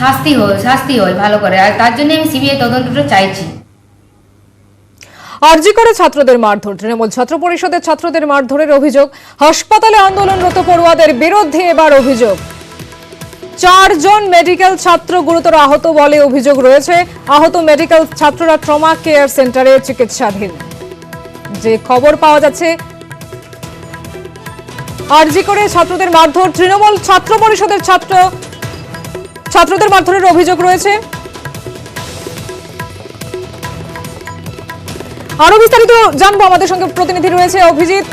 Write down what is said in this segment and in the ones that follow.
শাস্তি হয় ভালো করে, আর তার জন্য আমি সিবিআই তদন্তটা চাইছি। আরজি করে ছাত্রদের মারধর, তৃণমূল ছাত্র পরিষদের ছাত্রদের মারধরের অভিযোগ। হাসপাতালে আন্দোলনরত পড়ুয়াদের বিরুদ্ধে এবার অভিযোগ। 4 জন মেডিকেল ছাত্র গুরুতর আহত বলে অভিযোগ রয়েছে। আহত মেডিকেল ছাত্ররা ট্রমা কেয়ার সেন্টারে চিকিৎসাধীন। যে খবর পাওয়া যাচ্ছে, আরজি করে ছাত্রদের মারধর, তৃণমূল ছাত্র পরিষদের ছাত্রদের মারধরের অভিযোগ রয়েছে। আরো বিস্তারিত জানবো, আমাদের সঙ্গে প্রতিনিধি রয়েছে অভিজিৎ।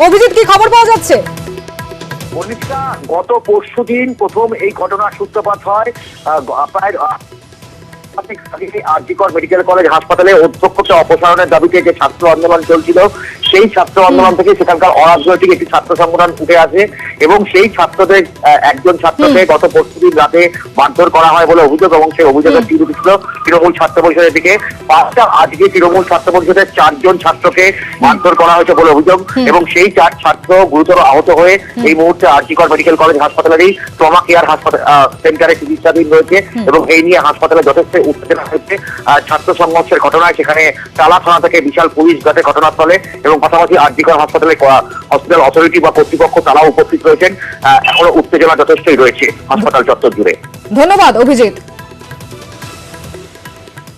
অভিজিৎ, কি খবর পাওয়া যাচ্ছে? মনীষা, গত পরশুদিন প্রথম এই ঘটনার সূত্রপাত হয়। প্রায় আরজিকর মেডিকেল কলেজ হাসপাতালে অধ্যক্ষকে অপসারণের দাবিতে যে ছাত্র আন্দোলন চলছিল, সেই ছাত্র আন্দোলন থেকে সেখানকার অরাজনৈতিক একটি ছাত্র সংগঠন উঠে আসে এবং সেই ছাত্রদের একজন ছাত্রকে গত পরশুদিন রাতে মারধর করা হয় বলে অভিযোগ, এবং সেই অভিযোগের তীর উঠেছিল তৃণমূল ছাত্র পরিষদের দিকে। আজকে তৃণমূল ছাত্র পরিষদের 4 জন ছাত্রকে মারধর করা হয়েছে বলে অভিযোগ, এবং সেই 4 ছাত্র গুরুতর আহত হয়ে এই মুহূর্তে আরজিকর মেডিকেল কলেজ হাসপাতালেরই ট্রমা কেয়ার সেন্টারে চিকিৎসাধীন রয়েছে। এবং এই নিয়ে হাসপাতালে যথেষ্ট উত্তেজনা হচ্ছে। ছাত্র সংঘর্ষের ঘটনায় সেখানে টালা থানা থেকে বিশাল পুলিশ ঘাটে ঘটনাস্থলে, এবং পাশাপাশি আরজিকর হাসপাতালে হসপিটাল অথরিটি বা কর্তৃপক্ষ তারাও উপস্থিত রয়েছেন। এখনো উত্তেজনা যথেষ্টই রয়েছে হাসপাতাল চত্বর জুড়ে। ধন্যবাদ অভিজিৎ।